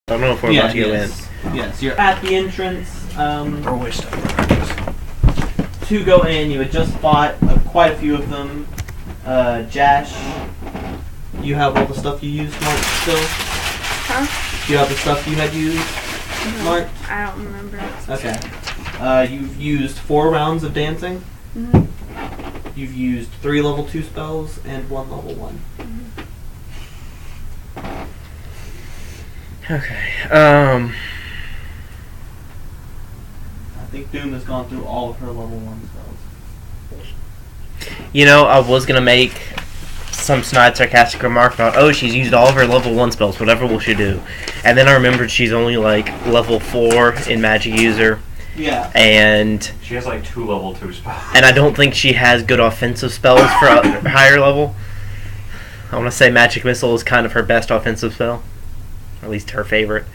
I don't know if we're about to go in. Yes, you're at the entrance. Or wish To go in, you had just bought quite a few of them. Jash, you have all the stuff you used, Mark, still? Huh? Do you have the stuff you had used, Mark? I don't remember. Okay. You've used 4 rounds of dancing. Mm-hmm. You've used 3 level 2 spells and 1 level 1. Okay. I think Doom has gone through all of her level 1 spells. You know, I was gonna make some snide sarcastic remark about, oh, she's used all of her level 1 spells, whatever will she do? And then I remembered she's only like level 4 in magic user. Yeah. And she has like 2 level 2 spells. And I don't think she has good offensive spells for a higher level. I want to say Magic Missile is kind of her best offensive spell. Or at least her favorite.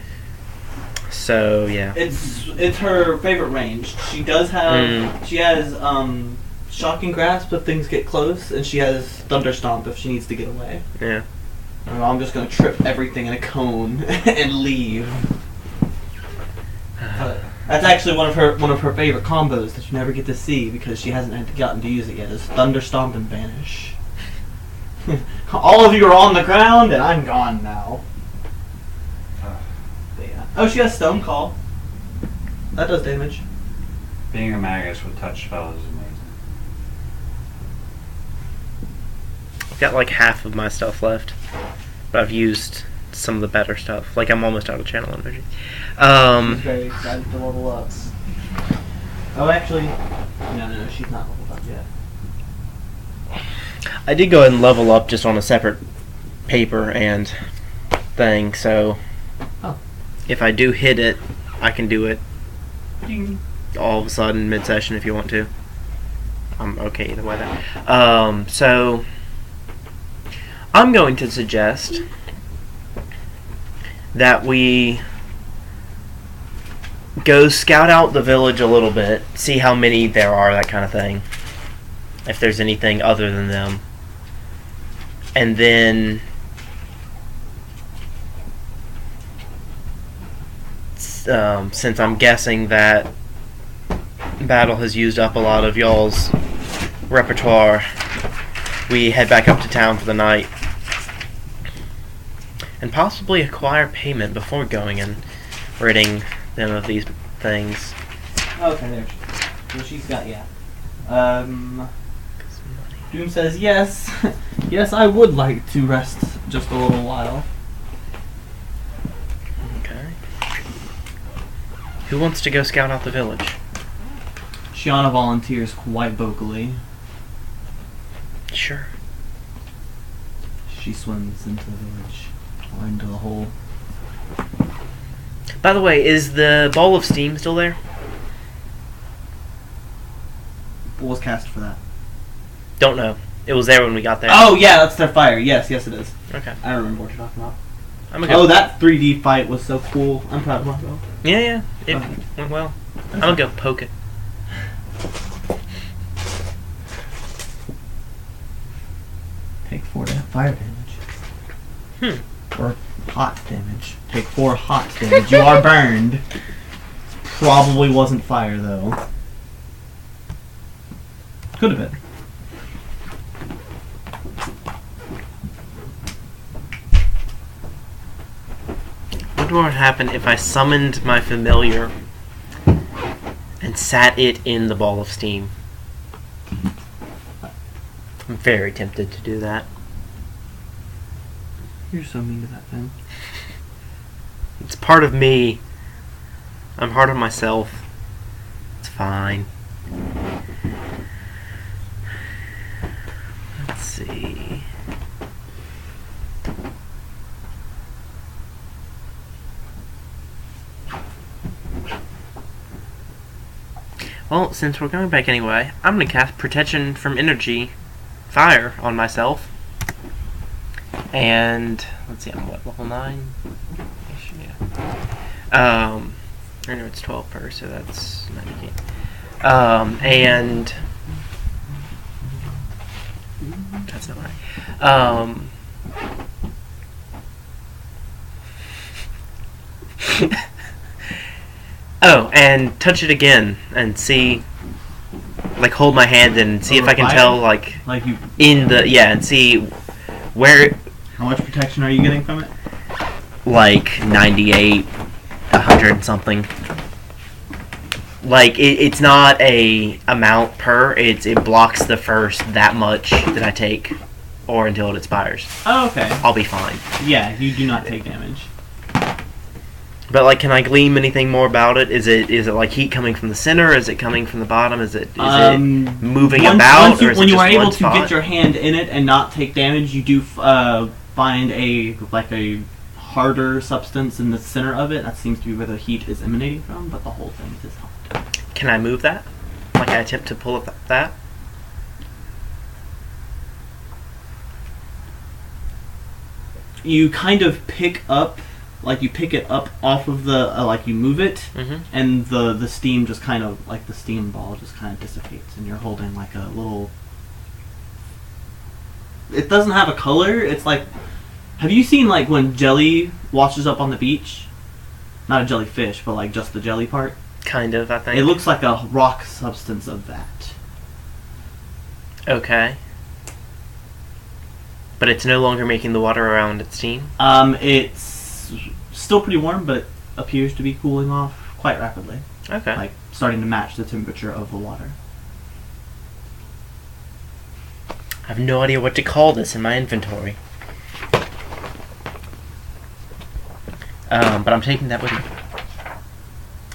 So, yeah. It's her favorite range. She does have... She has Shocking Grasp if things get close, and she has Thunder Stomp if she needs to get away. Yeah. I'm just going to trip everything in a cone and leave. That's actually one of her favorite combos that you never get to see because she hasn't gotten to use it yet. Is Thunder Stomp and Vanish. All of you are on the ground, and I'm gone now. Yeah. Oh, she has Stone Call. That does damage. Being a magus with touch spell is amazing. I've got like half of my stuff left, but I've used some of the better stuff. Like, I'm almost out of channel energy. She's very excited to level up. Oh, actually, no, she's not leveled up yet. I did go ahead and level up just on a separate paper and thing, so if I do hit it, I can do it all of a sudden mid-session if you want to. I'm okay either way there. So I'm going to suggest that we go scout out the village a little bit, see how many there are, that kind of thing. If there's anything other than them. And then since I'm guessing that Battle has used up a lot of y'all's repertoire, we head back up to town for the night. And possibly acquire payment before going and ridding them of these things. Okay, there. So she's got, Doom says, yes. Yes, I would like to rest just a little while. Okay. Who wants to go scout out the village? Shiana volunteers quite vocally. Sure. She swims into the village. Or into the hole. By the way, is the ball of steam still there? What was cast for that? Don't know. It was there when we got there. Oh, yeah, that's their fire. Yes, it is. Okay. I remember what you're talking about. Oh, that 3D fight was so cool. I'm proud of myself. Yeah. It went well. I'm gonna go poke it. Take 4 fire damage. Or hot damage. Take 4 hot damage. You are burned. Probably wasn't fire, though. Could have been. What would happen if I summoned my familiar and sat it in the ball of steam? I'm very tempted to do that. You're so mean to that thing. It's part of me. I'm hard on myself. It's fine. Let's see. Well, since we're going back anyway, I'm going to cast Protection from Energy Fire on myself. And, let's see, I'm what, level 9? Yeah. I know it's 12 per, so that's 19. And... That's not right. Oh, and touch it again and see, like, hold my hand and see if I can fire? tell, like you. and see where, How much protection are you getting from it? like, 98, 100 and something. Like, it's not a amount per, it blocks the first that much that I take, or until it expires. Oh, okay. I'll be fine. Yeah, you do not take damage. But, like, can I glean anything more about it? Is it like heat coming from the center? Is it coming from the bottom? Is it moving about? Or is when it you just are able one to spot? get your hand in it and not take damage, you do find a harder substance in the center of it. That seems to be where the heat is emanating from, but the whole thing is hot. Can I move that? Like, I attempt to pull up that? You kind of pick up, like you pick it up off of the, like you move it, and the steam just kind of, like the steam ball just kind of dissipates, and you're holding like a little, it doesn't have a color, it's like, have you seen like when jelly washes up on the beach? Not a jellyfish, but like just the jelly part? Kind of, I think. It looks like a rock substance of that. Okay. But it's no longer making the water around its steam? It's still pretty warm, but it appears to be cooling off quite rapidly. Okay. Like, starting to match the temperature of the water. I have no idea what to call this in my inventory. But I'm taking that with me.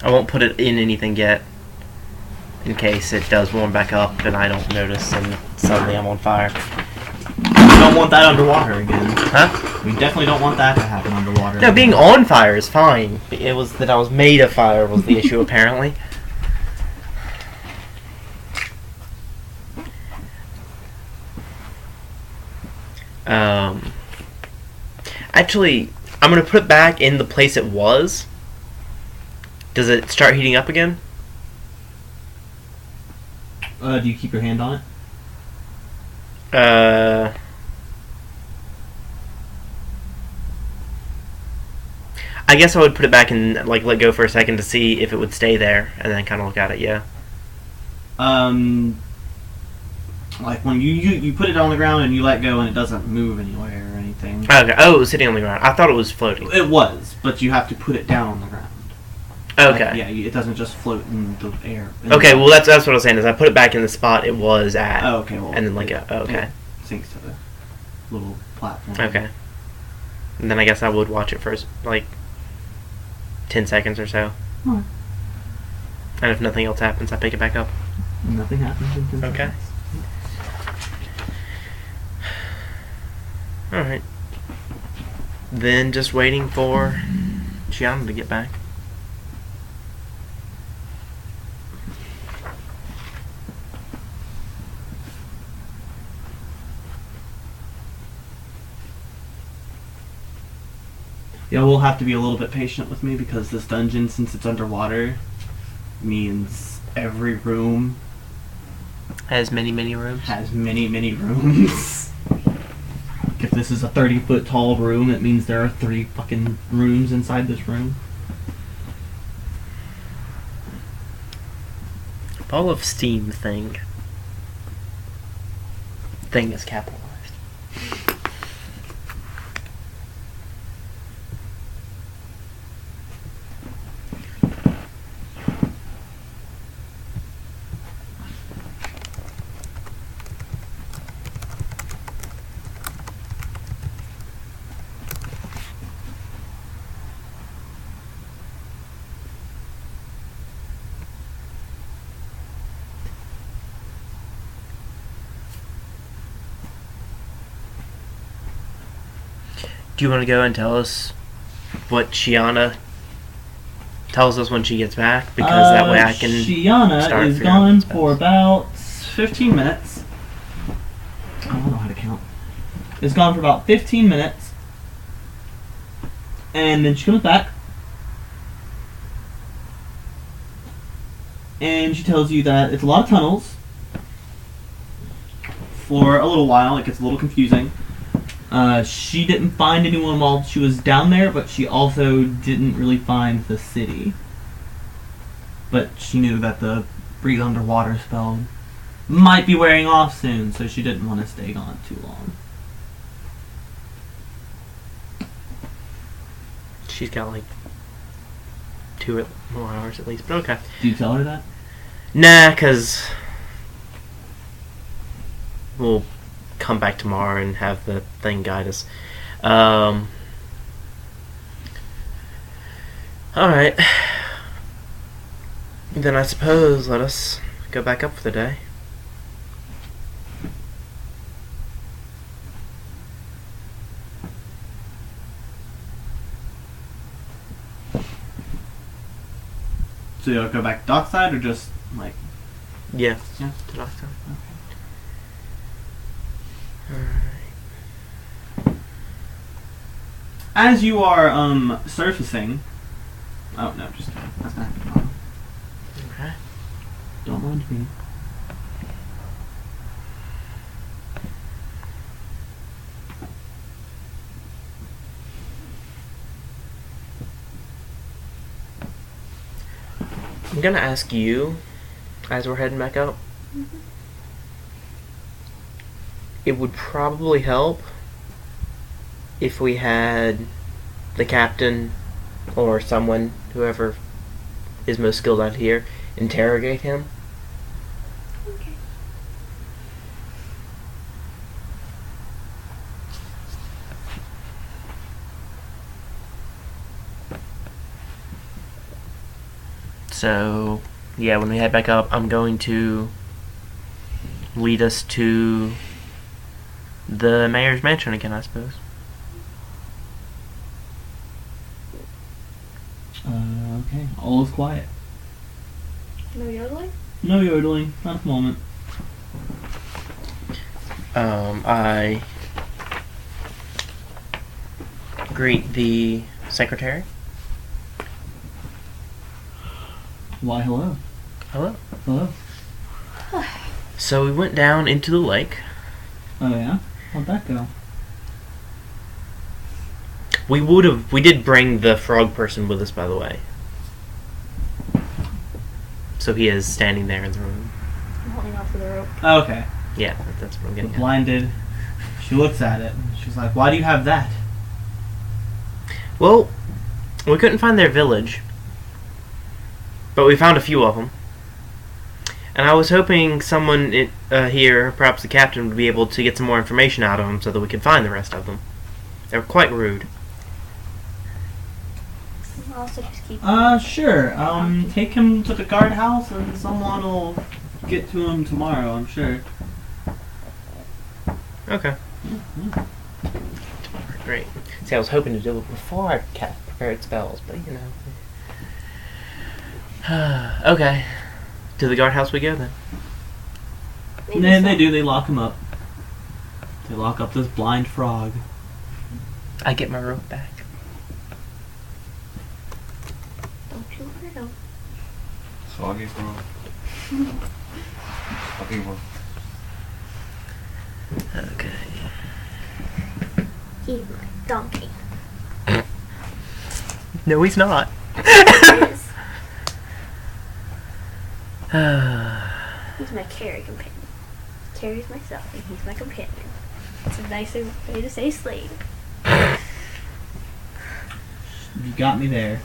I won't put it in anything yet, in case it does warm back up and I don't notice and suddenly I'm on fire. We don't want that underwater again. Huh? We definitely don't want that to happen underwater. No, being on fire is fine. It was that I was made of fire was the issue, apparently. Actually, I'm going to put it back in the place it was. Does it start heating up again? Do you keep your hand on it? I guess I would put it back and like let go for a second to see if it would stay there, and then kind of look at it. Yeah. Like when you put it on the ground and you let go and it doesn't move anywhere or anything. Okay. Oh, it was sitting on the ground. I thought it was floating. It was, but you have to put it down on the ground. Okay. Like, yeah, it doesn't just float in the air. Okay. Well, that's what I was saying. Is I put it back in the spot it was at. Oh, okay. Well, and then okay. It sinks to the little platform. Okay. And then I guess I would watch it for like 10 seconds or so. Alright. And if nothing else happens, I pick it back up. Nothing happens in 10 Okay. seconds. Alright. Then just waiting for Gianna to get back. Yeah, we'll have to be a little bit patient with me because this dungeon, since it's underwater, means every room Has many rooms. has many rooms. If this is a 30-foot tall room, it means there are 3 fucking rooms inside this room. Ball of steam thing. Thing is capitalized. Do you want to go and tell us what Shiana tells us when she gets back? Because that way I can Shiana start is figuring out gone what's for best. about 15 minutes. I don't know how to count. It's gone for about 15 minutes. And then she comes back. And she tells you that it's a lot of tunnels. For a little while, it gets a little confusing. She didn't find anyone while she was down there, but she also didn't really find the city. But she knew that the breathe underwater spell might be wearing off soon, so she didn't want to stay gone too long. She's got like 2 more hours at least, but okay. Do you tell her that? Nah, because we'll come back tomorrow and have the thing guide us. Alright. Then I suppose let us go back up for the day. So you'll go back to Dockside, or just, like... Yeah. Yeah. To Dockside. Okay. Alright. As you are, surfacing... Oh, no, just kidding. That's not happening. Okay. Don't mind me. I'm gonna ask you, as we're heading back up, it would probably help if we had the captain or someone, whoever is most skilled out here, interrogate him. Okay. So, yeah, when we head back up, I'm going to lead us to the mayor's mansion again, I suppose. Okay. All is quiet. No yodeling? No yodeling. Not at the moment. I greet the secretary. Why, hello. Hello. Hello. So we went down into the lake. Oh, yeah? How'd that go? We did bring the frog person with us, by the way. So he is standing there in the room. I'm holding on to the rope. Oh, okay. Yeah, that's what I'm getting at. Blinded. She looks at it. She's like, why do you have that? Well, we couldn't find their village, but we found a few of them. And I was hoping someone here, perhaps the captain, would be able to get some more information out of them so that we could find the rest of them. They were quite rude. I'll also just keep. Sure. Take him to the guardhouse and someone will get to him tomorrow, I'm sure. Okay. Mm-hmm. Great. See, I was hoping to do it before I prepared spells, but you know. Okay. To the guardhouse we go then. They do. They lock him up. They lock up this blind frog. I get my rope back. Don't you hurt him. Soggy bro. Soggy bro. Okay. He's my donkey. No, he's not. He is. He's my carry companion. Carries myself, and he's my companion. It's a nicer way to say slave. You got me there.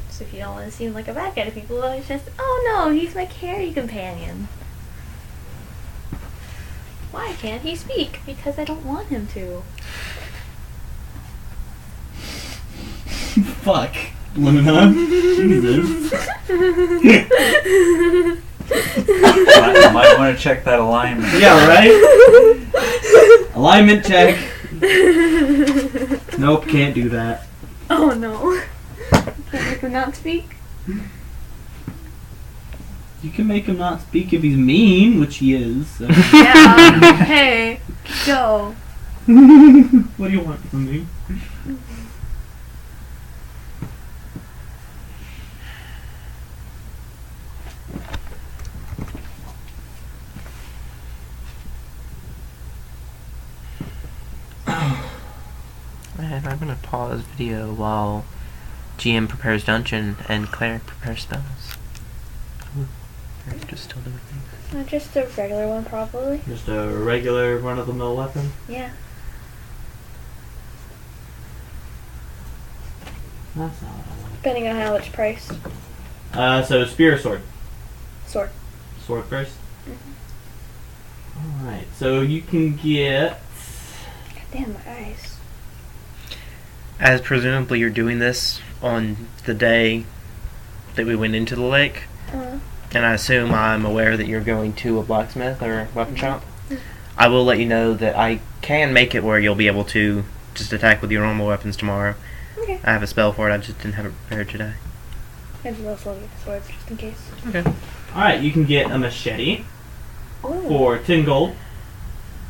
So if you don't want to seem like a bad guy to people, it's just, oh no, he's my carry companion. Why can't he speak? Because I don't want him to. Fuck. Luna. Jesus. I might want to check that alignment. Yeah, right? Alignment check. Nope, can't do that. Oh no. Can't make him not speak? You can make him not speak if he's mean, which he is. So. Yeah. Hey, go. What do you want from me? And I'm gonna pause video while GM prepares dungeon and cleric prepares spells. Ooh, they're just still doing things. Not just a regular one, probably. Just a regular run-of-the-mill weapon. Yeah. That's not what I want. Depending on how it's priced. So spear or sword? Sword. Sword first? Mm-hmm. Alright, so you can get... God damn, my eyes. As presumably you're doing this on the day that we went into the lake, and I assume I'm aware that you're going to a blacksmith or a weapon shop, I will let you know that I can make it where you'll be able to just attack with your normal weapons tomorrow. Okay. I have a spell for it, I just didn't have it prepared today. I just also get the sword just in case. Okay. Alright, you can get a machete for 10 gold.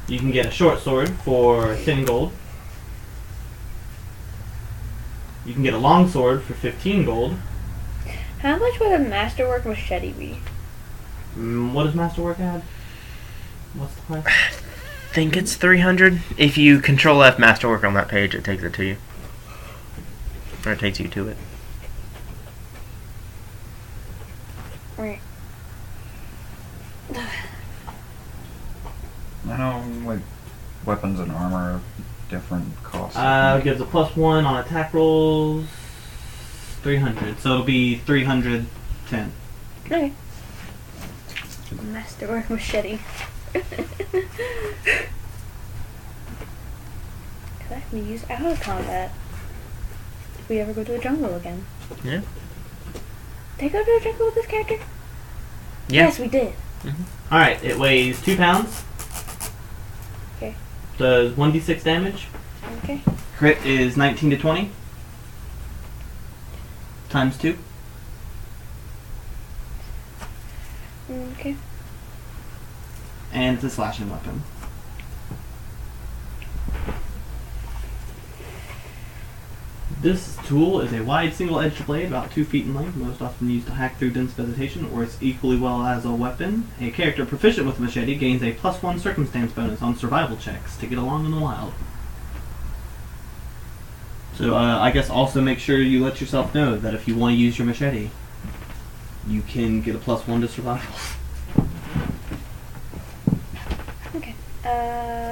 You can get a short sword for 10 gold. You can get a long sword for 15 gold. How much would a masterwork machete be? What does Masterwork add? What's the price? I think it's 300. If you control F Masterwork on that page, it takes it to you. Or it takes you to it. Right. I know, like, weapons and armor have different costs. Gives a +1 on attack rolls. 300. So it'll be 310. Okay. Masterwork machete. Cause I can use out of combat if we ever go to the jungle again. Yeah. Did I go to the jungle with this character? Yeah. Yes, we did. Mm-hmm. Alright, it weighs 2 pounds. Okay. Does 1d6 damage. Okay. Crit is 19 to 20. Times 2. Okay. And it's a slashing weapon. This tool is a wide single-edged blade, about 2 feet in length, most often used to hack through dense vegetation, or it's equally well as a weapon. A character proficient with machete gains a +1 circumstance bonus on survival checks to get along in the wild. So I guess also make sure you let yourself know that if you want to use your machete, you can get a +1 to survival. Okay.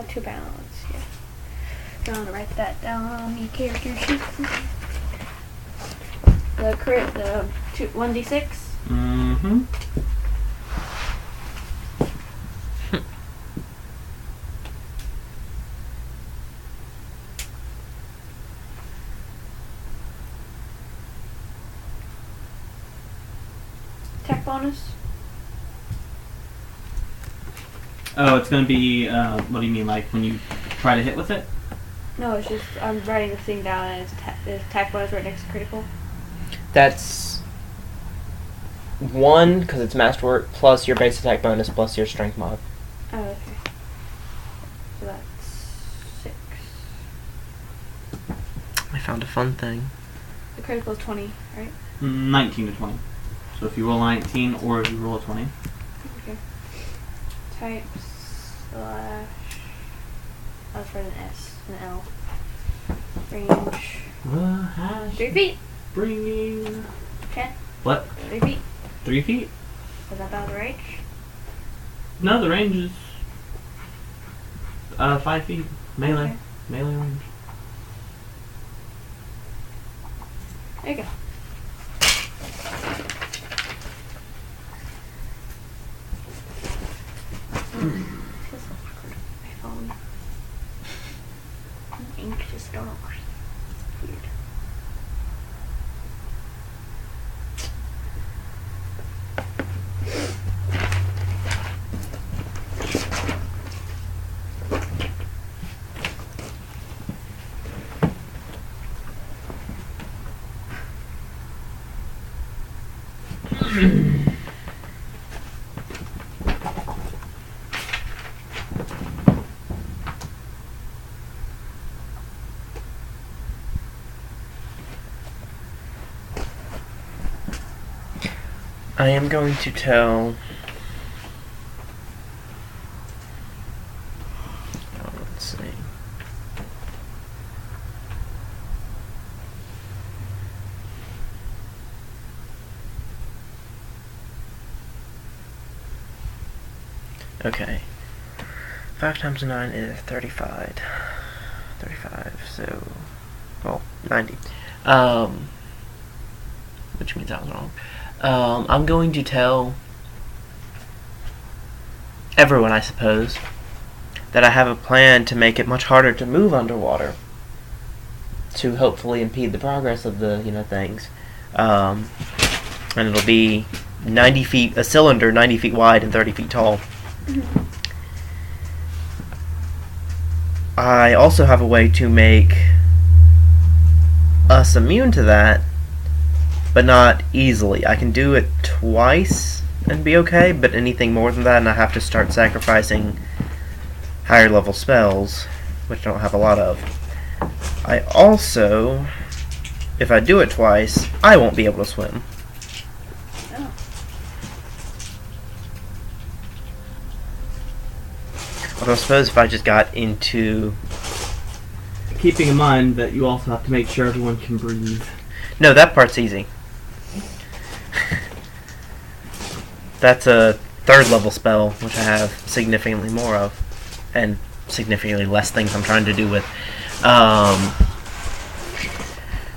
2 pounds. Yeah. I'm gonna write that down on the character sheet. The crit, the 1d6. Mm-hmm. Attack bonus. Oh, it's gonna be, what do you mean, like when you try to hit with it? No, it's just I'm writing this thing down and it's attack bonus right next to critical. That's 1 because it's masterwork plus your base attack bonus plus your strength mod. Oh, okay. So that's 6. I found a fun thing. The critical is 20, right? 19 to 20. So if you roll a 19 or if you roll a 20. Okay. Type slash. Oh, for an S, an L. Range. 3 feet. Bringing. Okay. What? 3 feet. 3 feet? Is that about the range? No, the range is 5 feet. Melee. Okay. Melee range. There you go. Feels so awkward on my phone. I'm anxious, don't know why. Weird. I am going to tell... Oh, let's see. Okay. 5 times 9 is 35. 35, so... Well, 90. Which means I was wrong. I'm going to tell everyone, I suppose, that I have a plan to make it much harder to move underwater, to hopefully impede the progress of the, things. And it'll be 90 feet, a cylinder 90 feet wide and 30 feet tall. I also have a way to make us immune to that, but not easily. I can do it twice and be okay, but anything more than that and I have to start sacrificing higher level spells, which I don't have a lot of. I also, if I do it twice, I won't be able to swim. Oh. Although I suppose if I just got into... Keeping in mind that you also have to make sure everyone can breathe. No, that part's easy. That's a 3rd level spell, which I have significantly more of. And significantly less things I'm trying to do with.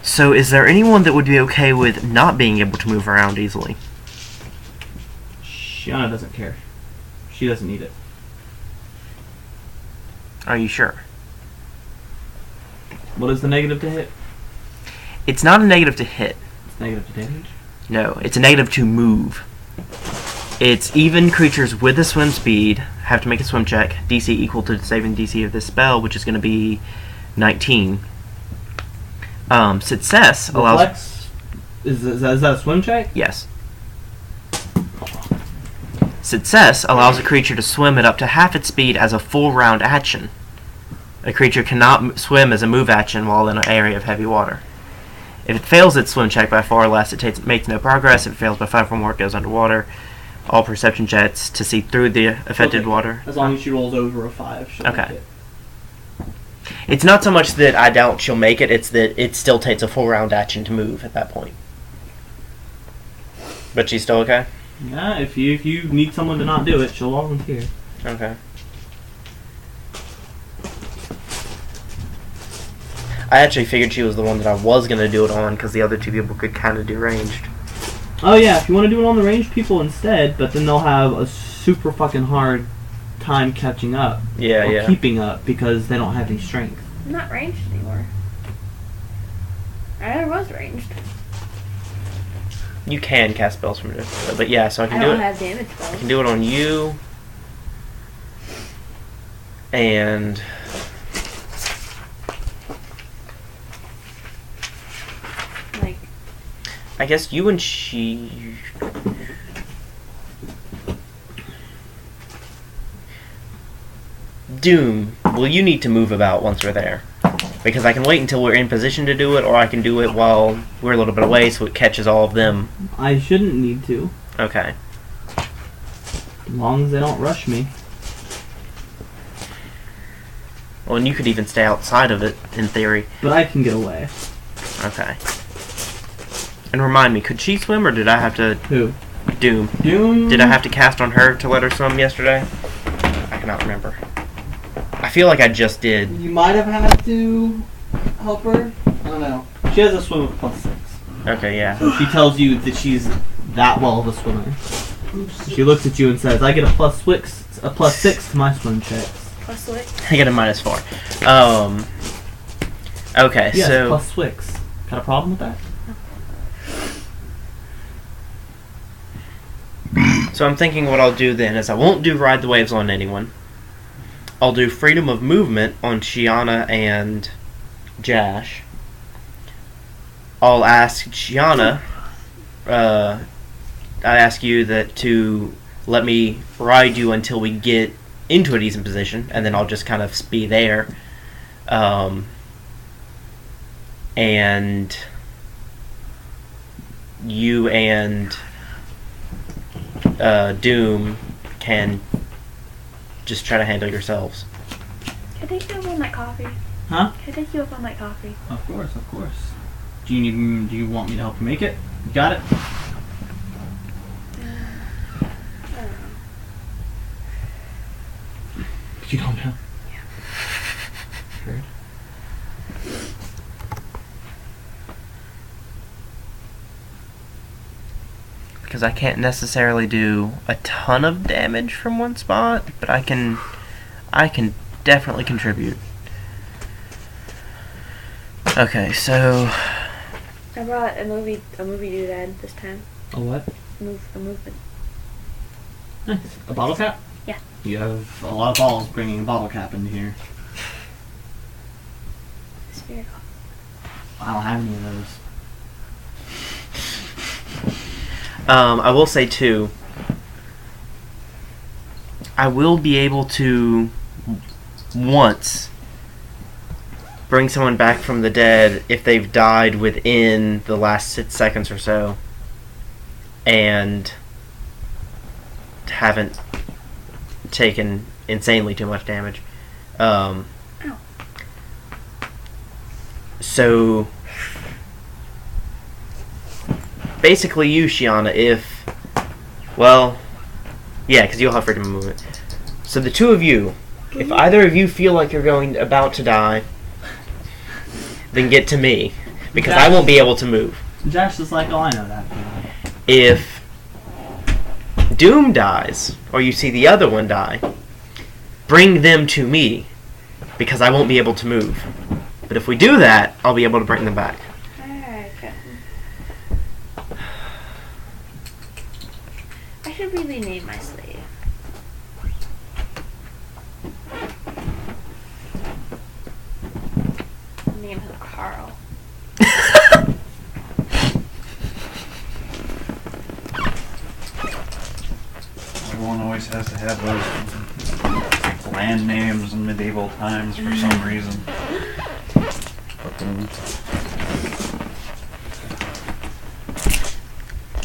So is there anyone that would be okay with not being able to move around easily? Shiana doesn't care. She doesn't need it. Are you sure? What is the negative to hit? It's not a negative to hit. It's negative to damage? No, it's a negative to move. It's even creatures with a swim speed have to make a swim check, DC equal to the saving DC of this spell, which is going to be 19. Success allows... Reflex? Is that a swim check? Yes. Success allows a creature to swim at up to half its speed as a full round action. A creature cannot swim as a move action while in an area of heavy water. If it fails its swim check by 4 or less, it makes no progress. If it fails by 5 or more, it goes underwater. All perception checks to see through the affected water. As long as she rolls over a 5, she'll make it. It's not so much that I doubt she'll make it, it's that it still takes a full round action to move at that point. But she's still okay? Yeah, if you need someone to not do it, she'll volunteer. Okay. I actually figured she was the one that I was going to do it on, because the other 2 people could kind of do ranged. Oh yeah, if you want to do it on the ranged people instead, but then they'll have a super fucking hard time catching up. Yeah, or yeah. keeping up, because they don't have any strength. I'm not ranged anymore. I never was ranged. You can cast spells from it, but yeah, so I can I do don't it. have damage spells. I can do it on you, and Like, I guess you and she. Doom, well, you need to move about once we're there. Because I can wait until we're in position to do it, or I can do it while we're a little bit away so it catches all of them. I shouldn't need to. Okay. As long as they don't rush me. Well, and you could even stay outside of it, in theory. But I can get away. Okay. And remind me, could she swim, or did I have to... Who? Doom. Doom? Did I have to cast on her to let her swim yesterday? I cannot remember. I feel like I just did. You might have had to help her. I don't know. She has a swim of +6. Okay, yeah. So she tells you that she's that well of a swimmer. She looks at you and says, I get a +6 to my swim checks. plus what? I get a -4. Okay, Yes, so... +6. Got a problem with that? So I'm thinking what I'll do then is I won't do Ride the Waves on anyone. I'll do Freedom of Movement on Shiana and Jash. I'll ask Shiana, I ask you to let me ride you until we get into a decent position, and then I'll just kind of be there. And you and Doom can just try to handle yourselves. Can I take you up on that coffee? Huh? Can I take you up on that coffee? Of course, of course. Do you want me to help you make it? You got it? I don't know. You don't know? Yeah. Sure. Because I can't necessarily do a ton of damage from one spot, but I can definitely contribute. Okay, so I brought a movie doodad this time. A what? A movement. Nice. A bottle cap? Yeah. You have a lot of balls bringing a bottle cap into here. Spirit. I don't have any of those. I will say too, I will be able to once bring someone back from the dead if they've died within the last 6 seconds or so and haven't taken insanely too much damage. So basically you, Shiana, because you'll have freedom of movement. So the two of you, if either of you feel like you're about to die, then get to me, because I won't be able to move. Josh is like, oh, I know that. If Doom dies, or you see the other one die, bring them to me, because I won't be able to move. But if we do that, I'll be able to bring them back. Alright, I should really name my slave. Name him Carl. Everyone always has to have those land names in medieval times for some reason.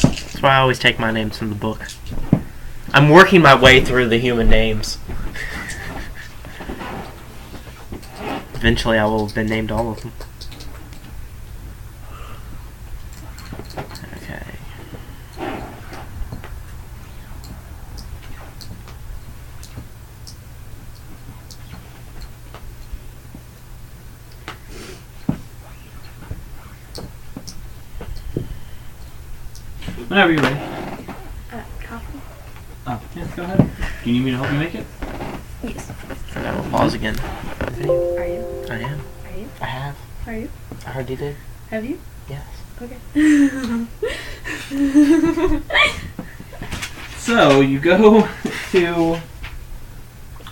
That's why I always take my names from the book. I'm working my way through the human names. Eventually I will have been named all of them. Okay. Whenever you're ready. Coffee? Oh, yeah, go ahead. Do you need me to help you make it? Yes. And I will pause again. Are you? I am. Are you? I have. Are you? I already did. Have you? Yes. Okay. So, you go to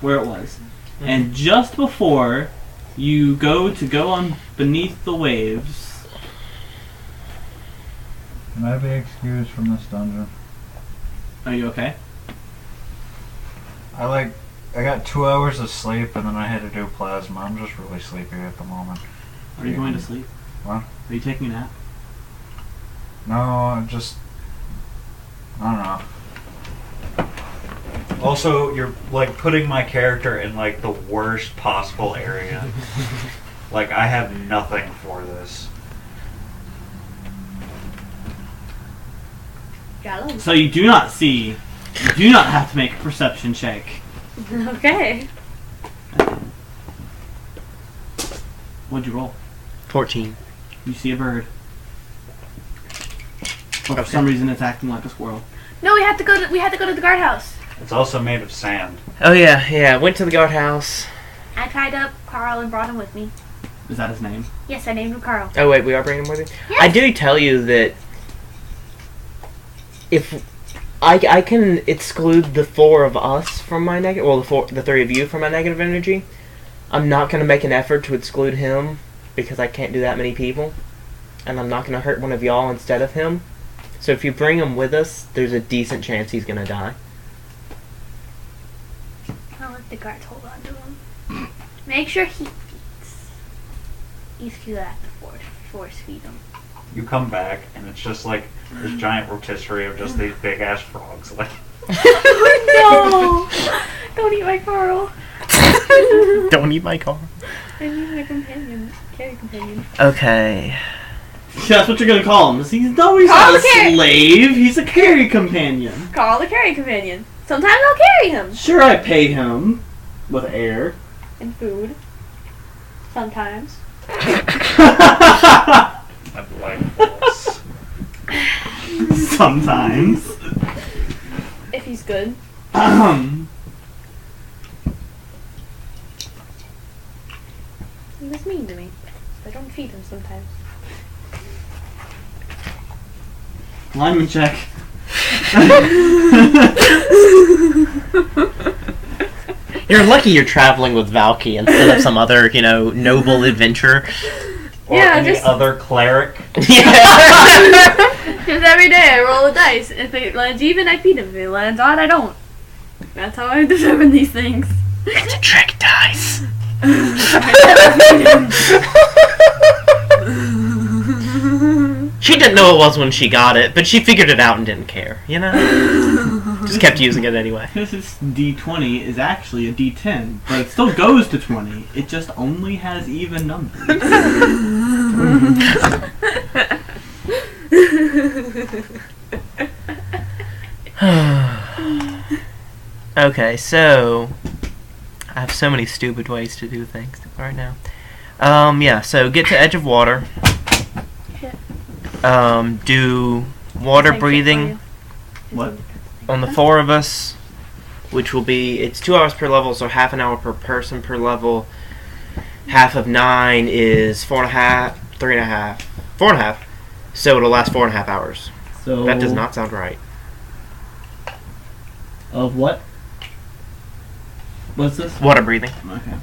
where it was. And just before you go on beneath the waves... Can I be excused from this dungeon? Are you okay? I got 2 hours of sleep and then I had to do plasma. I'm just really sleepy at the moment. Are you going to sleep? What? Are you taking a nap? No, I don't know. Also, you're like putting my character in like the worst possible area. Like I have nothing for this. So you do not have to make a perception check. Okay. What'd you roll? 14. You see a bird. But for some reason it's acting like a squirrel. No, we had to go to the guardhouse. It's also made of sand. Oh yeah. Went to the guardhouse. I tied up Carl and brought him with me. Is that his name? Yes, I named him Carl. Oh wait, we are bringing him with you? Yes. I do tell you that if I can exclude the 4 of us from my negative, well, the 3 of you from my negative energy, I'm not going to make an effort to exclude him because I can't do that many people, and I'm not going to hurt one of y'all instead of him. So if you bring him with us, there's a decent chance he's going to die. I'll let the guards hold on to him. Make sure he feeds. He's cute at the force feed him. You come back and it's just like this giant rotisserie of just these big ass frogs. Like, Oh no! Don't eat my Carl. Don't eat my car. I need my companion, carry companion. Okay. That's what you're gonna call him. He's not Carl a the carry- slave. He's a carry companion. Carl the carry companion. Sometimes I'll carry him. Sure, I pay him. With air. And food. Sometimes. I'm lifeless. Sometimes. If he's good. He was mean to me. I don't feed him sometimes. Lineman check. You're lucky you're traveling with Valky instead of some other, noble adventurer. Or Yeah, any just- other cleric. Yeah. Because every day I roll a dice. If it lands even, I feed him. If it lands odd, I don't. That's how I determine these things. It's a trick dice. She didn't know it was when she got it, but she figured it out and didn't care, Just kept using it anyway. This D20 is actually a D10, but it still goes to 20. It just only has even numbers. Okay, so I have so many stupid ways to do things right now. So get to edge of water. Do water breathing What? on the 4 of us, which will be, it's 2 hours per level, so half an hour per person per level. Half of 9 is 4.5, 3.5, 4.5. So it'll last 4.5 hours. So That does not sound right. Of what? What's this? Water breathing. Okay.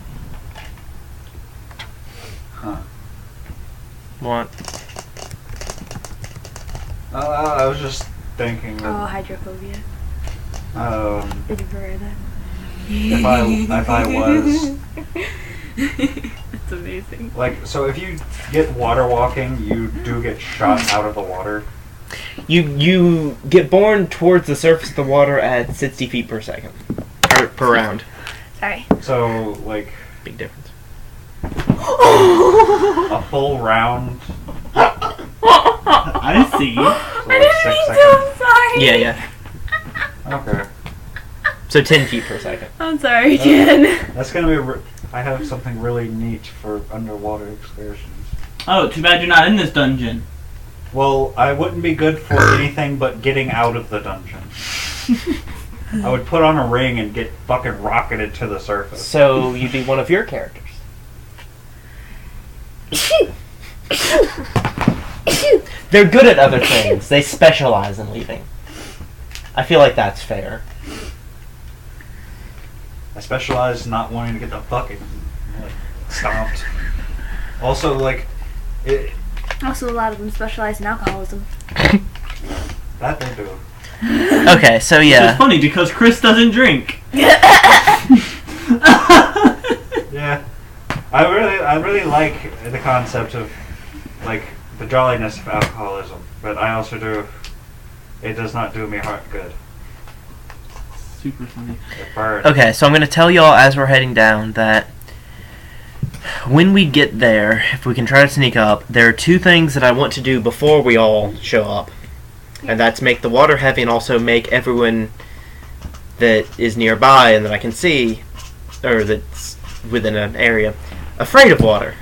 Huh. What? I was just thinking Oh, that, hydrophobia. Did you hear that? if I was That's amazing. like, so if you get water walking, you do get shot out of the water. You get borne towards the surface of the water at 60 feet per second. Or per round. Sorry. So like Big difference. a full round. I see. So I like didn't 6 mean to, seconds. I'm sorry. Yeah. Okay. So 10 feet per second. I'm sorry, Jen. That's gonna be. I have something really neat for underwater excursions. Oh, too bad you're not in this dungeon. Well, I wouldn't be good for anything but getting out of the dungeon. I would put on a ring and get fucking rocketed to the surface. So you'd be one of your characters. They're good at other things. They specialize in leaving. I feel like that's fair. I specialize in not wanting to get the fucking stomped. Also, it. Also, a lot of them specialize in alcoholism. That they do. Okay, so It's yeah. funny because Chris doesn't drink. Yeah, I really like the concept of the jolliness of alcoholism, but I also do. It does not do me heart good. Super funny. It burns. Okay, so I'm going to tell y'all as we're heading down that when we get there, if we can try to sneak up, there are 2 things that I want to do before we all show up. And that's make the water heavy and also make everyone that is nearby and that I can see, or that's within an area, afraid of water.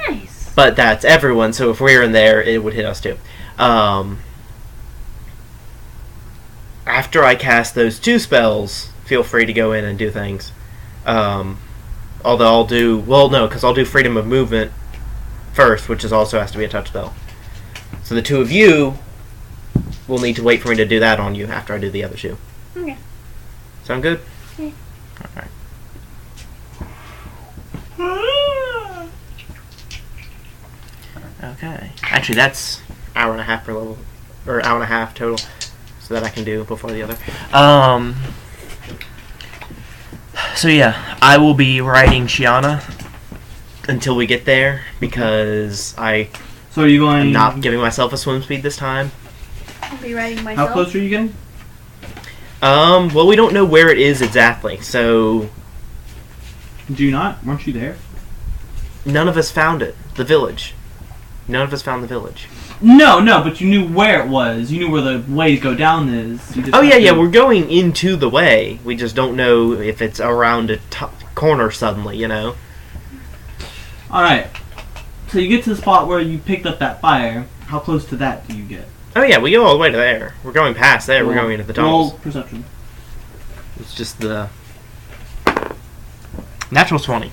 Nice. But that's everyone, so if we're in there, it would hit us too. After I cast those 2 spells, feel free to go in and do things. Although I'll do... Well, no, because I'll do Freedom of Movement first, which also has to be a touch spell. So the 2 of you will need to wait for me to do that on you after I do the other 2. Okay. Sound good? Yeah. Alright. Okay. Actually, that's hour and a half per level. Or hour and a half total. So that I can do before the other. So yeah, I will be riding Shiana until we get there because So are you going? I'm not giving myself a swim speed this time. I'll be riding myself. How close are you getting? Well, we don't know where it is exactly, so Do you not? Weren't you there? none of us found it. The village. None of us found the village. No, but you knew where it was. You knew where the way to go down is. You just Oh have yeah, to- we're going into the way. We just don't know if it's around a corner suddenly, you know. Alright. So you get to the spot where you picked up that fire. How close to that do you get? Oh yeah, we go all the way to there. We're going past there. We're going into the tunnels. Roll perception. It's just the natural 20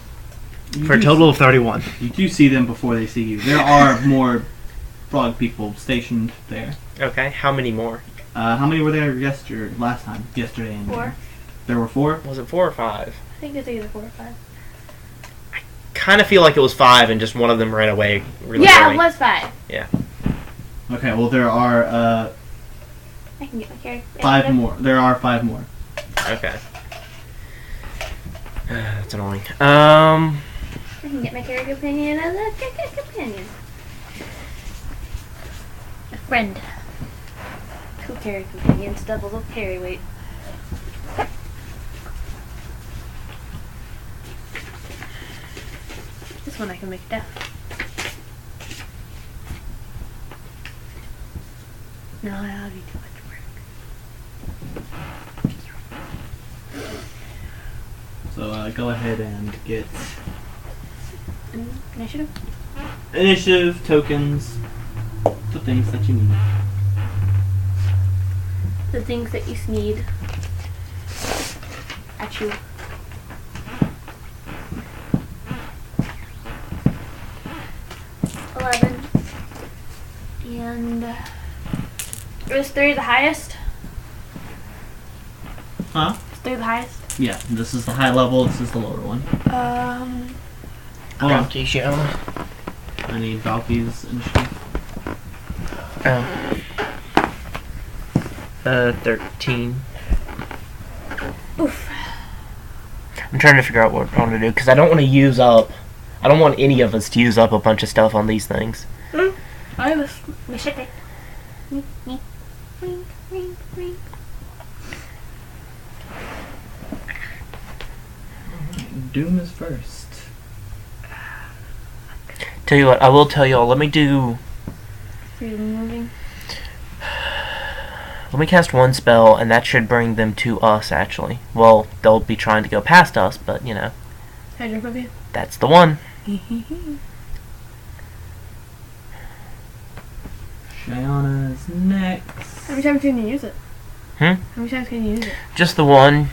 You for a do total of 31. You do see them before they see you. There are more frog people stationed there. Okay, how many more? How many were there last time? Yesterday and 4. There were 4? Was it 4 or 5? I think it's either 4 or 5. Kind of feel like it was 5, and just one of them ran away. Really Yeah, early. it was 5. Yeah. Okay, well there are I can get my character. 5 more. There are 5 more. Okay. That's annoying. I can get my character companion as a companion. A friend. 2 carry companions, doubles of carry weight. This one I can make it down. No, that'll be too much work. So go ahead and get Initiative? initiative, tokens, the things that you need. The things that you need. At you. And is 3 the highest? Huh? Is 3 the highest? Yeah, this is the high level, this is the lower one. Hold on. I need Valky's initiative. 13. Oof. I'm trying to figure out what I want to do, because I don't want to use up... I don't want any of us to use up a bunch of stuff on these things. I was machete. Doom is first. Tell you what, I will tell y'all, let me cast one spell, and that should bring them to us, actually. Well, they'll be trying to go past us, but, you know. Hydrophobia. That's the one. Shiana is next. How many times can you use it? How many times can you use it? Just the one.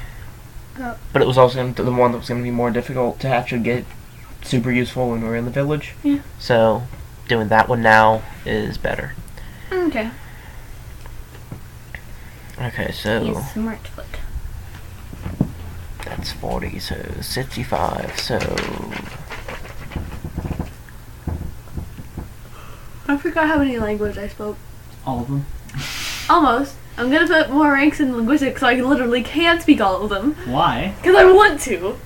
Oh. But it was also the one that was going to be more difficult to actually get super useful when we were in the village. Yeah. So, doing that one now is better. Okay. Okay, so... He's smart foot. That's 40, so 65, so... I forgot how many languages I spoke. All of them. Almost. I'm gonna put more ranks in linguistics so I literally can speak all of them. Why? Because I want to.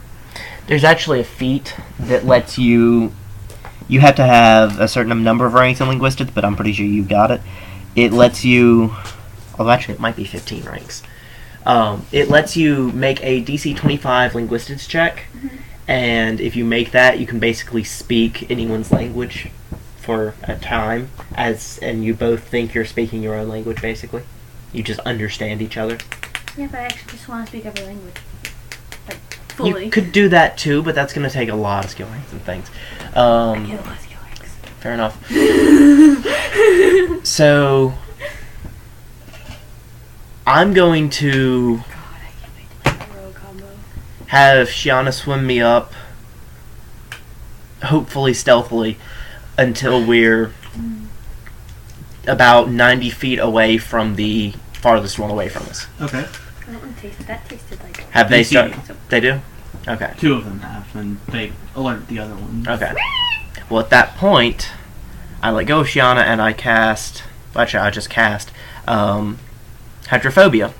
There's actually a feat that lets you... You have to have a certain number of ranks in linguistics, but I'm pretty sure you've got it. It lets you... Oh, actually, it might be 15 ranks. It lets you make a DC 25 linguistics check, and if you make that, you can basically speak anyone's language for a time, and you both think you're speaking your own language, basically. You just understand each other. Yeah, but I actually just want to speak every language. Like, fully. You could do that too, but that's going to take a lot of skill ranks and things. I get a lot of skill ranks. Fair enough. So... I'm going to God, I can't wait to make a rogue combo. have Shiana swim me up, hopefully stealthily, until we're about 90 feet away from the farthest one away from us. Okay. That one tasted like... Have they You see- started? They do? Okay. 2 of them have, and they alert the other one. Okay. Well, at that point, I let go of Shiana and I cast... Actually, I just cast Hydrophobia.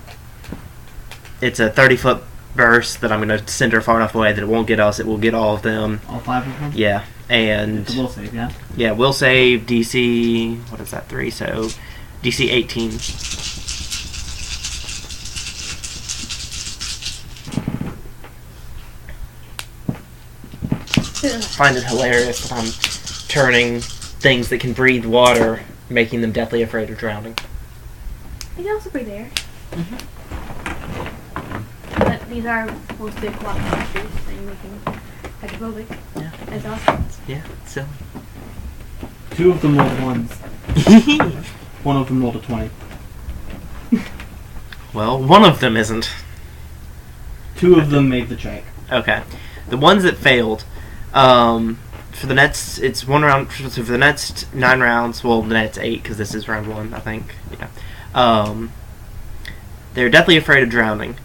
It's a 30-foot burst that I'm going to send her far enough away that it won't get us, it will get all of them. All 5 of them? Yeah, and... It's a will save, yeah? Yeah, will save DC... What is that, 3? So, DC 18. I find it hilarious that I'm turning things that can breathe water, making them deathly afraid of drowning. You can also breathe air. But these are mostly aquatic creatures, and we can hydrophobic. Yeah. As awesome. Yeah, silly. 2 of them rolled ones. 1 of them rolled a 20. Well, one of them isn't. 2 of them made the check. Okay. The ones that failed, for the next, it's 1 round, so for the next 9 rounds, well, the next 8, because this is round 1, I think. Yeah. They're deathly afraid of drowning.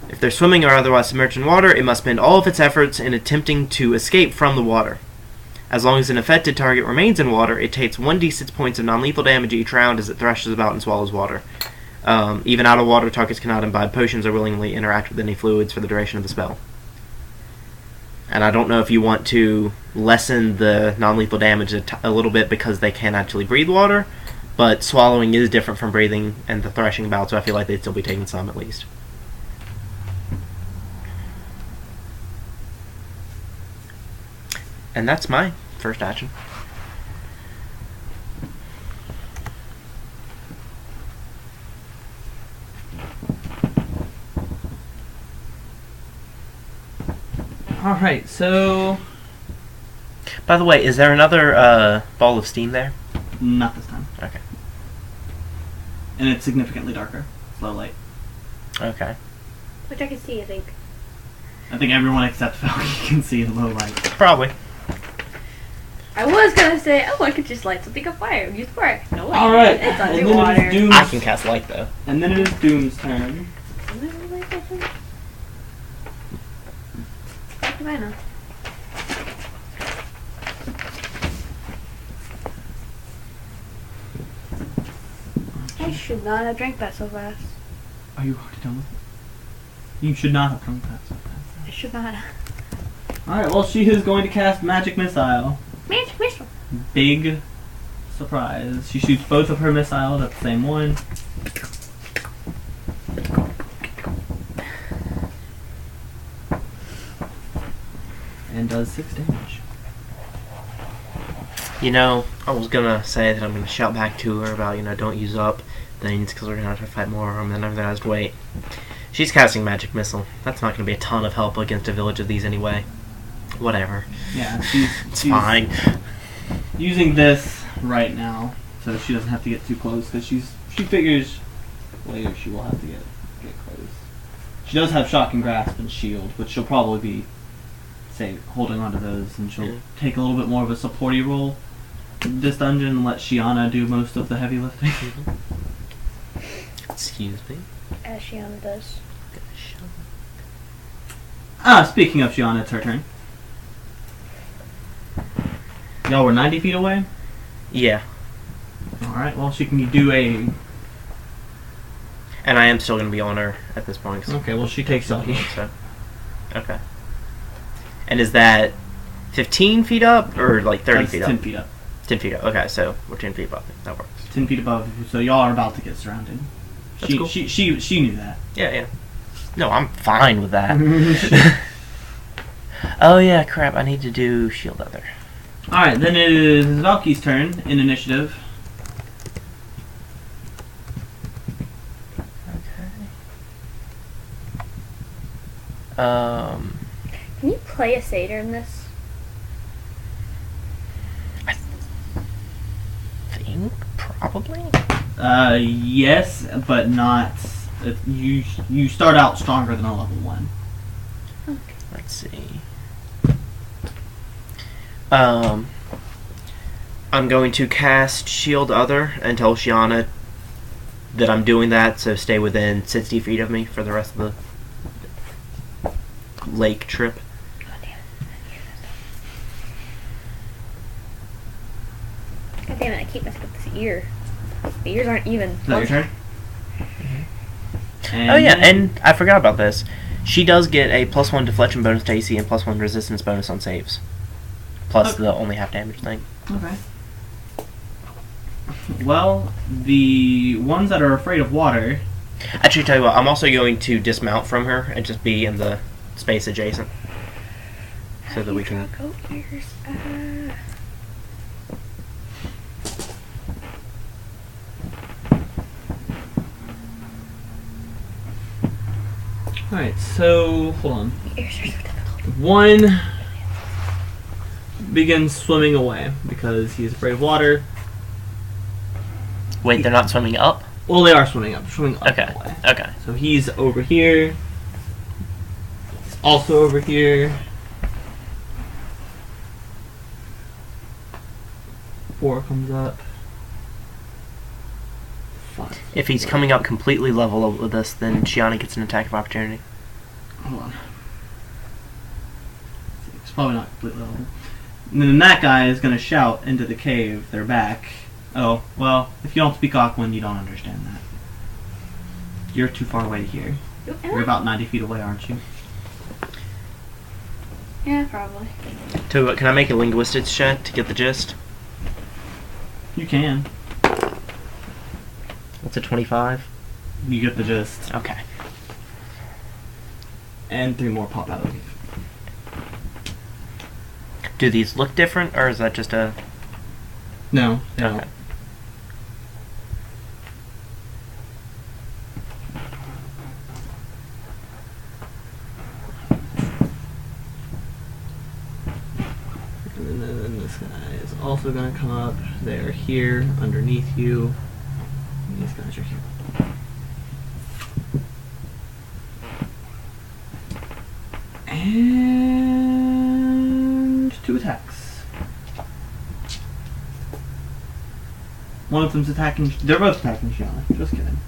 If they're swimming or otherwise submerged in water, it must spend all of its efforts in attempting to escape from the water. As long as an affected target remains in water, it takes 1d6 points of non-lethal damage each round as it thrashes about and swallows water. Even out of water, targets cannot imbibe potions or willingly interact with any fluids for the duration of the spell. And I don't know if you want to lessen the non-lethal damage a little bit because they can actually breathe water, but swallowing is different from breathing and the thrashing about, so I feel like they'd still be taking some at least. And that's my first action. Alright, so... By the way, is there another ball of steam there? Not this time. Okay. And it's significantly darker. It's low light. Okay. Which I can see, I think. I think everyone except Falky can see in low light. Probably. I was gonna say, oh, I could just light something on fire and use spark. No way. Alright, It's and then it underwater. is Doom's, I can cast light, though. and then it is Doom's turn. I know. I should not have drank that so fast. Are you already done with it? You should not have drunk that so fast. I should not. Alright, well, she is going to cast Magic Missile. Magic missile. Big surprise. She shoots both of her missiles at the same one. And does 6 damage. You know, I was gonna say that I'm gonna shout back to her about, don't use up things because we're gonna have to fight more of them, and then I realized, wait. She's casting Magic Missile. That's not gonna be a ton of help against a village of these anyway. Whatever. Yeah, It's fine. using this right now, so she doesn't have to get too close, because she figures later she will have to get close. She does have Shocking Grasp and Shield, which she'll probably be, holding on to those, and she'll take a little bit more of a supporty role in this dungeon and let Shiana do most of the heavy lifting. Excuse me. As Shiana does. Speaking of Shiana, it's her turn. Y'all were 90 feet away? Yeah. Alright, well, she can do a... And I am still gonna be on her at this point. Okay, well, she takes Selkie. So. Okay. And is that 15 feet up or like 30 That's feet 10 up? feet up. 10 feet up. Okay, so we're 10 feet above. That works. 10 feet above, so y'all are about to get surrounded. That's cool. She knew that. Yeah. No, I'm fine with that. Oh yeah, crap! I need to do shield other. Alright, then it is Valky's turn in initiative. Okay. Can you play a satyr in this? I think probably. Yes, but not. You start out stronger than a level 1. Okay. Let's see. I'm going to cast Shield Other and tell Shiana that I'm doing that, so stay within 60 feet of me for the rest of the lake trip. God damn it, I keep messing up this ear. The ears aren't even. Is that your turn? Oh yeah, and I forgot about this. She does get a +1 deflection bonus to AC and +1 resistance bonus on saves. Plus the only half damage thing. Okay. Well, the ones that are afraid of water... Actually, tell you what, I'm also going to dismount from her and just be in the space adjacent. So that we can... Goat ears. Alright, so hold on. The ears are so difficult. One begins swimming away because he is afraid of water. Wait, they're not swimming up? Well, they are swimming up. They're swimming up Okay. away. Okay. So he's over here. He's also over here. 4 comes up. 5. If he's coming up completely level with us, then Shiana gets an attack of opportunity. Hold on. It's probably not completely level. And then that guy is going to shout into the cave. They're back. Oh, well, if you don't speak Aquan, you don't understand that. You're too far away to hear. You're about 90 feet away, aren't you? Yeah, probably. Tell you what, can I make a linguistics check to get the gist? You can. What's a 25? You get the gist. Okay. And 3 more pop out of you. Do these look different, or is that just a... No, they don't. Okay. And then this guy is also going to come up. They're here, underneath you. And these guys are here. And 2 attacks. One of them's attacking. They're both attacking Shiana. Just kidding.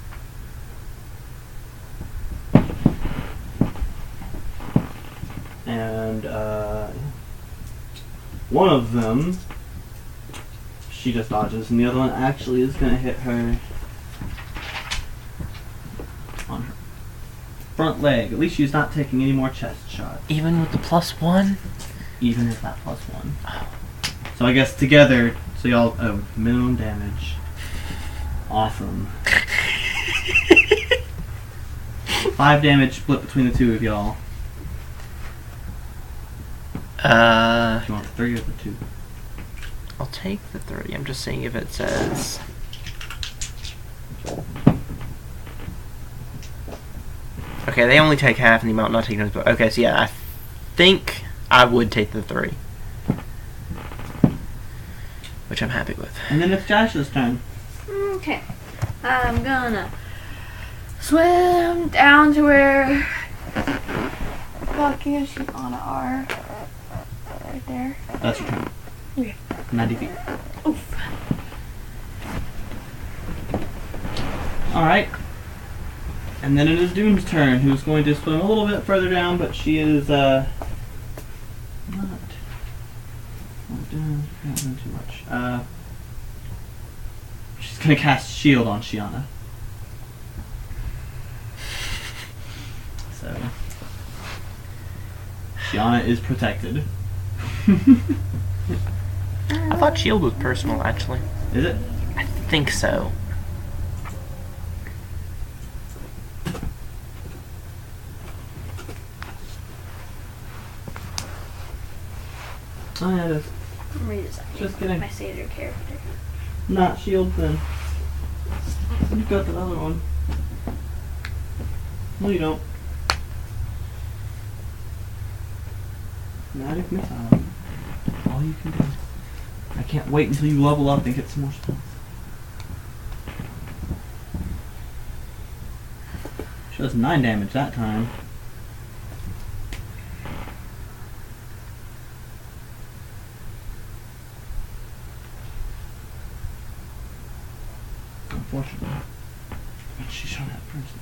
And one of them, she just dodges, and the other one actually is going to hit her on her front leg. At least she's not taking any more chest shots. Even with the +1? Even with that +1. So I guess together, so y'all, minimum damage. Awesome. 5 damage split between the 2 of y'all. Do you want the 3 or the 2? I'll take the 30. I'm just seeing if it says... Okay, they only take half in the amount not taking those, but okay, so yeah, I think I would take the 3. Which I'm happy with. And then it's Josh's turn. Okay. I'm gonna swim down to where Bucky and Shiana are. Right there. That's your turn. Okay. 90 feet. Oof. Alright. And then it is Doom's turn, who's going to swim a little bit further down, but she is, not doing too much. She's going to cast Shield on Shiana. So, Shiana is protected. I thought shield was personal, actually. Is it? I think so. Oh, yeah, it is. I'm redesigning Just kidding. my Satyr character. Not Shield, then. You've got that other one. No, you don't. Magic missile. All you can do. I can't wait until you level up and get some more spells. She does 9 damage that time. Unfortunately. But she shot that person.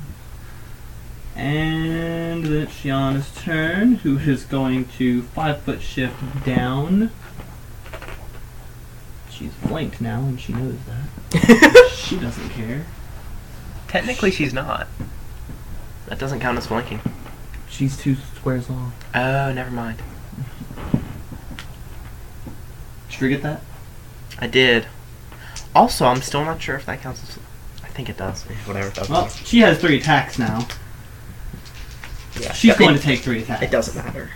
And then it's Shiana's turn, who is going to 5-foot shift down. She's flanked now, and she knows that. She doesn't care. Technically, she's not. That doesn't count as flanking. She's 2 squares long. Oh, never mind. Did you forget that? I did. Also, I'm still not sure if that counts as... I think it does. Whatever it does. Well, she has 3 attacks now. Yeah. She's going to take 3 attacks. It doesn't matter.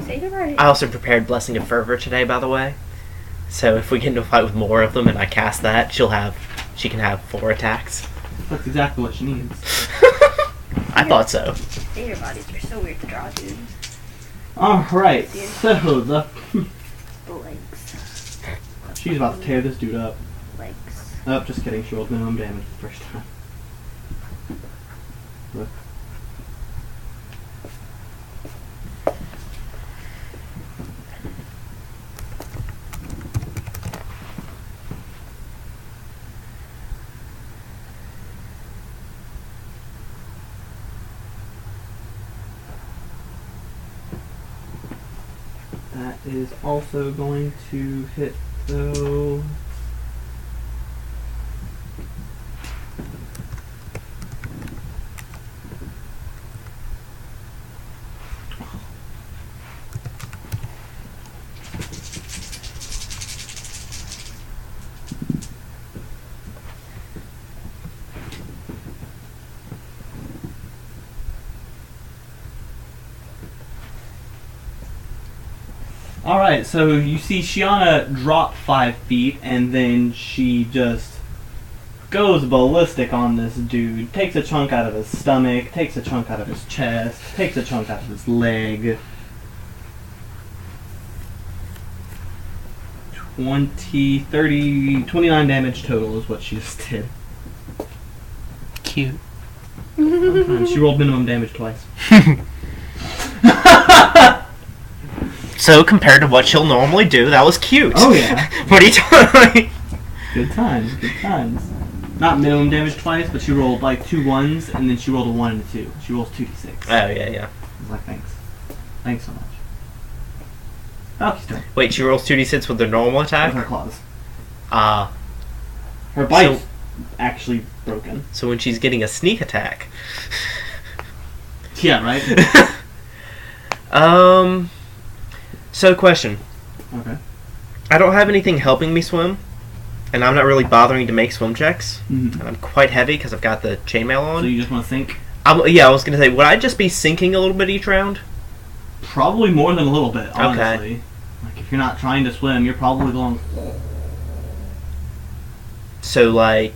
Satyr right. I also prepared Blessing of Fervor today, by the way. So if we get into a fight with more of them and I cast that, she can have 4 attacks. That's exactly what she needs. I thought so. Theater bodies are so weird to draw, dude. Alright, so the... The legs. She's about to tear this dude up. Legs. Oh, just kidding. She rolled minimum damage the first time. Look. That is also going to hit, though. Alright, so you see Shiana drop 5 feet, and then she just goes ballistic on this dude. Takes a chunk out of his stomach, takes a chunk out of his chest, takes a chunk out of his leg. 20, 30, 29 damage total is what she just did. Cute. And she rolled minimum damage twice. So compared to what she'll normally do, that was cute. Oh yeah. What are you talking? Good times, good times. Not minimum damage twice, but she rolled like 2 1s, and then she rolled a 1 and a 2. She rolls 2d6. Oh, yeah, yeah. I was like, thanks. Thanks so much. Valky's turn. Wait, she rolls 2d6 with her normal With attack? her claws. Ah. Her bite's actually broken. So when she's getting a sneak attack. Yeah, right? So question. Okay. I don't have anything helping me swim, and I'm not really bothering to make swim checks. Mm-hmm. And I'm quite heavy because I've got the chainmail on. So you just want to sink? Yeah, I was going to say, would I just be sinking a little bit each round? Probably more than a little bit, honestly. Okay. Like, if you're not trying to swim, you're probably going... So, like,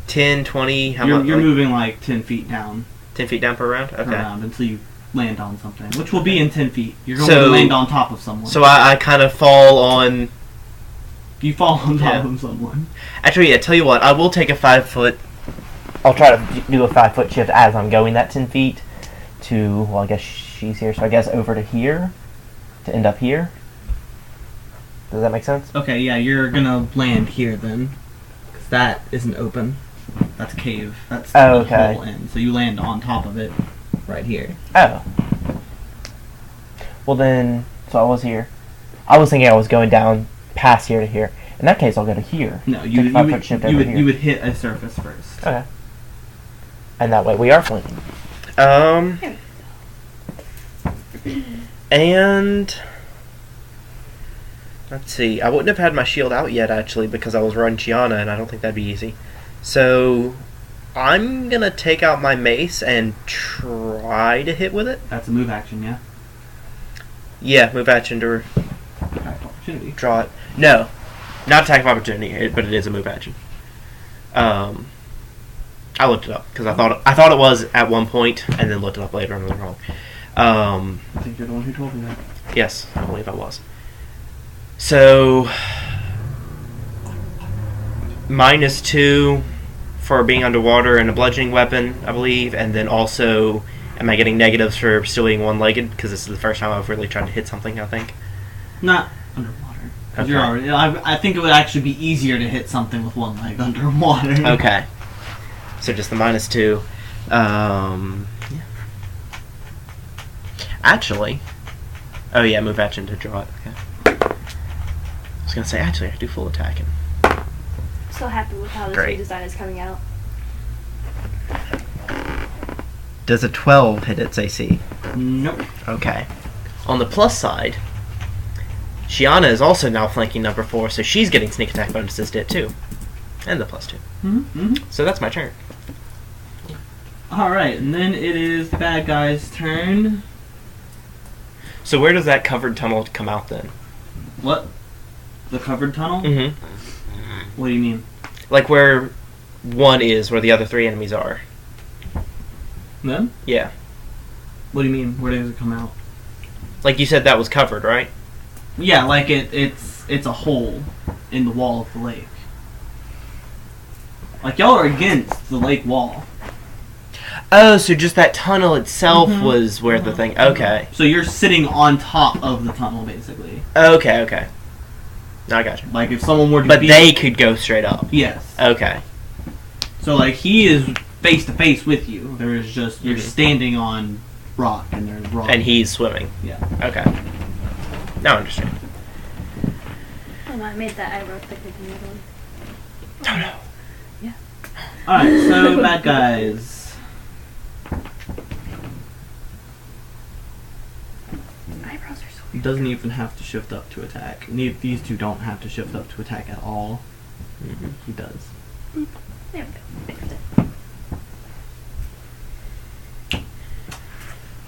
10, 20, how much? You're moving like 10 feet down 10 feet down per round? Okay. around until you land on something, which will be in 10 feet. You're going So- to land on top of someone. So I kind of fall on... You fall on top Yeah. of someone. Actually, yeah, tell you what, I will take a 5 foot... I'll try to do a 5 foot shift as I'm going that 10 feet to, well, I guess she's here, so I guess over to here, to end up here. Does that make sense? Okay, yeah, you're going to land here then. Because that isn't open. That's cave. That's Oh, the okay. whole end. So you land on top of it right here. Oh. Well then, so I was here. I was thinking I was going down past here to here. In that case, I'll go to here. No, Take you, a you, 5 foot would, shift you, over would, here. you would hit a surface first. Okay. And that way we are flanking. And let's see. I wouldn't have had my shield out yet actually because I was running Chiana, and I don't think that'd be easy. So I'm gonna take out my mace and try to hit with it. That's a move action, yeah? Yeah, move action to Attack opportunity. draw it. No, not attack of opportunity, but it is a move action. I looked it up because I thought it was at one point, and then looked it up later and I was wrong. I think you're the one who told me that. Yes, I believe I was. So -2 for being underwater and a bludgeoning weapon, I believe, and then also, am I getting negatives for still being one-legged? Because this is the first time I've really tried to hit something, I think. Not underwater. 'Cause Okay. You're already, I think it would actually be easier to hit something with one leg underwater. Okay. So just the -2. Yeah. Actually, oh yeah, move action to draw it. Okay. I was gonna say actually I do full attacking. So happy with how this Great. new design is coming out. Does a 12 hit its AC? Nope. Okay. On the plus side, Shiana is also now flanking number 4, so she's getting sneak attack bonuses to it too, and the +2. Mm-hmm. So that's my turn. Alright, and then it is the bad guy's turn. So where does that covered tunnel come out then? What? The covered tunnel? Mm-hmm. What do you mean? Like where one is where the other 3 enemies are. Them? Yeah. What do you mean? Where does it come out? Like you said, that was covered, right? Yeah, like it's a hole in the wall of the lake. Like y'all are against the lake wall. Oh, so just that tunnel itself Mhm. was where the thing... Okay. So you're sitting on top of the tunnel, basically. Okay. I got you. Like if someone were to But be... they could go straight up. Yes. Okay. So like he is face to face with you. There is just... You're Mhm. standing on rock and there's rock. And he's swimming. Yeah. Okay. Now I understand. Oh, I made that eyebrow thicker than the other one. Oh no. Alright, so bad guys. Eyebrows are so He doesn't even have to shift up to attack. These two don't have to shift up to attack at all. Mm-hmm. He does. There we go. Fixed it.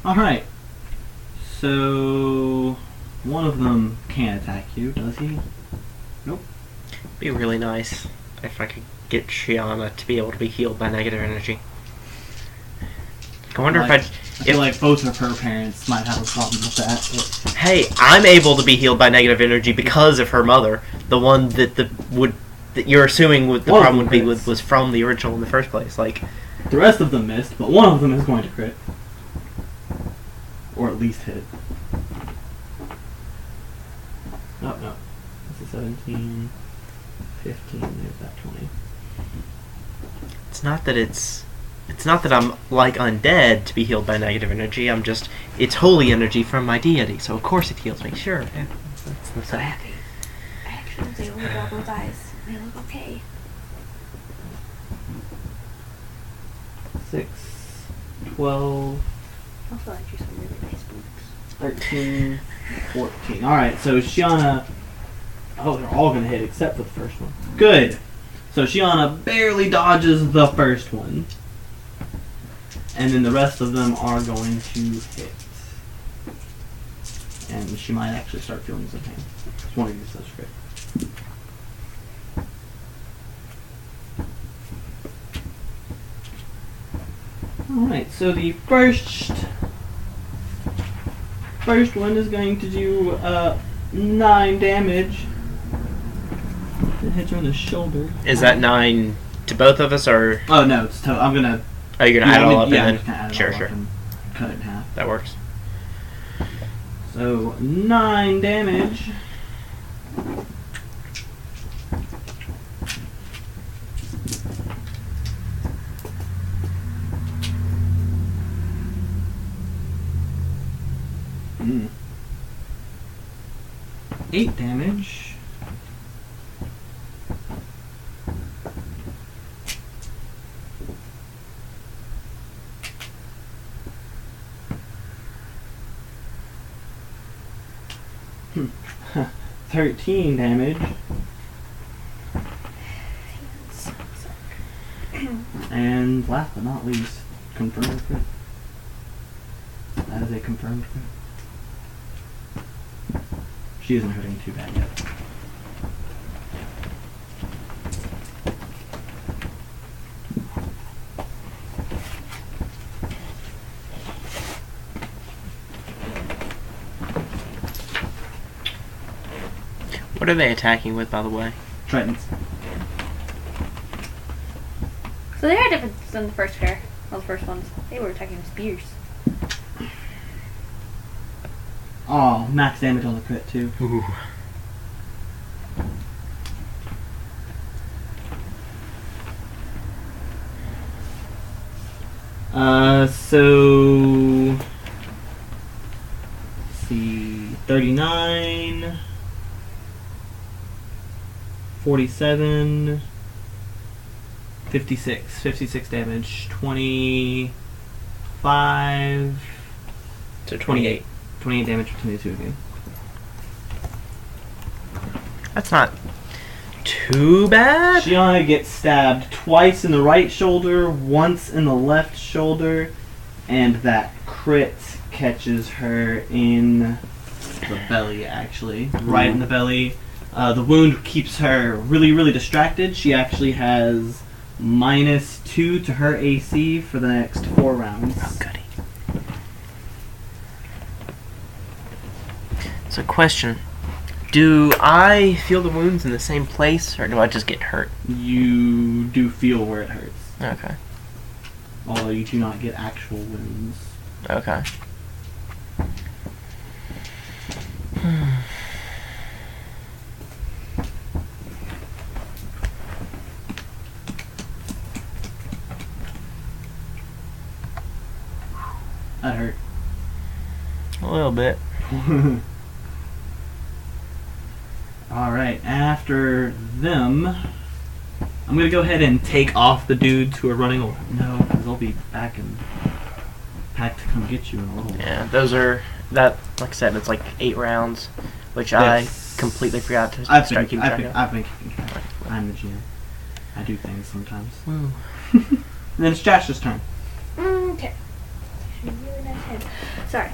Alright. So... One of them can't attack you, does he? Nope. Be really nice if I could get Shiana to be able to be healed by negative energy. I wonder I if feel like both of her parents might have a problem with that. But Hey, I'm able to be healed by negative energy because of her mother. The one that that you're assuming the One of problem them would be crits. was from the original in the first place. Like, the rest of them missed, but one of them is going to crit. Or at least hit. Oh, no. That's a 17, 15, there's that 20. it's not that I'm like undead to be healed by negative energy. It's holy energy from my deity, so of course it heals me. Sure, yeah, that's the So same. happy. I actually was able to grab both eyes. They look okay. 6, 12, I also like you some really nice boots. 13, 14. Alright, so Shiana... Oh, they're all going to hit except for the first one. Good! So Shiana barely dodges the first one. And then the rest of them are going to hit. And she might actually start feeling some pain. It's one of these does crit. Alright, so the first one is going to do 9 damage. It hits her in the shoulder. Is that 9 to both of us, or Oh no, it's I'm gonna. are you gonna add it all up Yeah, I'm and just gonna add it sure, all up sure, and cut it in half. that works. So 9 damage. Mm. 8 damage. Hmm. 13 damage. And last but not least, confirmed crit. That is a confirmed crit. She isn't hurting too bad yet. What are they attacking with, by the way? Tritons. So they are different than the first pair. Well, the first ones. They were attacking with spears. Oh, max damage on the crit too. Ooh. So let's see, 39, 47, 56 damage, 25, So 28. 28 damage between the two of you. That's not too bad. Shiana gets stabbed twice in the right shoulder, once in the left shoulder, and that crit catches her in the belly, actually. Right in the belly. The wound keeps her really, really distracted. She actually has -2 to her AC for the next 4 rounds. Oh, goody. So, question. Do I feel the wounds in the same place, or do I just get hurt? You do feel where it hurts. Okay. Although you do not get actual wounds. Okay. That hurt. A little bit. Alright, after them, I'm going to go ahead and take off the dudes who are running away. No, because they'll be back and packed to come get you in a little while. Yeah, those are, like I said, it's like 8 rounds, which I completely forgot to I've start keeping track of. I've been keeping track. I'm the GM. I do things sometimes. Ooh. And then it's Josh's turn. Okay. Really nice head. Sorry.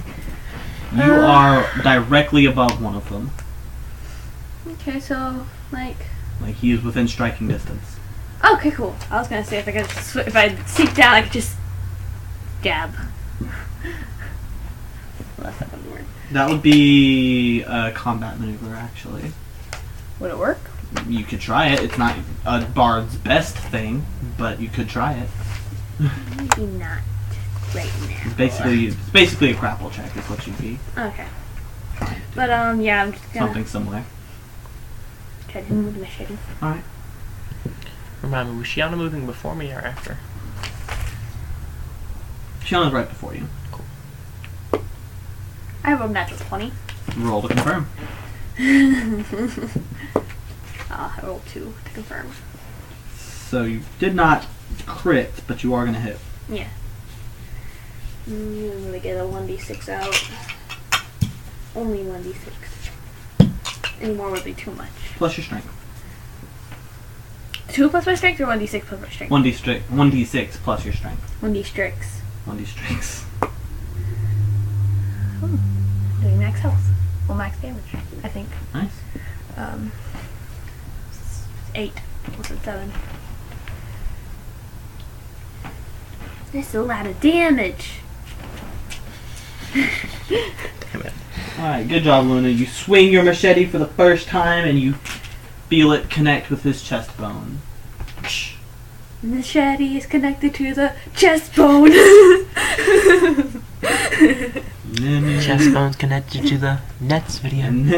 You are directly above one of them. Okay, so like. Like he is within striking distance. Okay, cool. I was gonna say if I could, if I sink down, I could just jab. Well, that's not gonna work. That would be a combat maneuver, actually. Would it work? You could try it. It's not a bard's best thing, but you could try it. Maybe not right now. It's basically a grapple check is what you'd be. Okay. But yeah, I'm just gonna Something similar. try to move the machete. Alright. Remind me, was Shiana moving before me or after? Shauna's right before you. I rolled natural 20. Roll to confirm. I rolled 2 to confirm. So you did not crit, but you are going to hit. Yeah. I'm gonna get a 1d6 out. Only 1d6. Any more would be too much. Plus your strength. 2 plus my strength or 1d6 plus my strength? 1d6 plus your strength. 1d strix. 1d strengths. Doing max health. Well, max damage, I think. Nice. 8. What's it, 7? That's a lot of damage. Damn it. Alright, good job, Luna. You swing your machete for the first time and you feel it connect with his chest bone. The machete is connected to the chest bone. Chest bone's connected to the Nets video. And then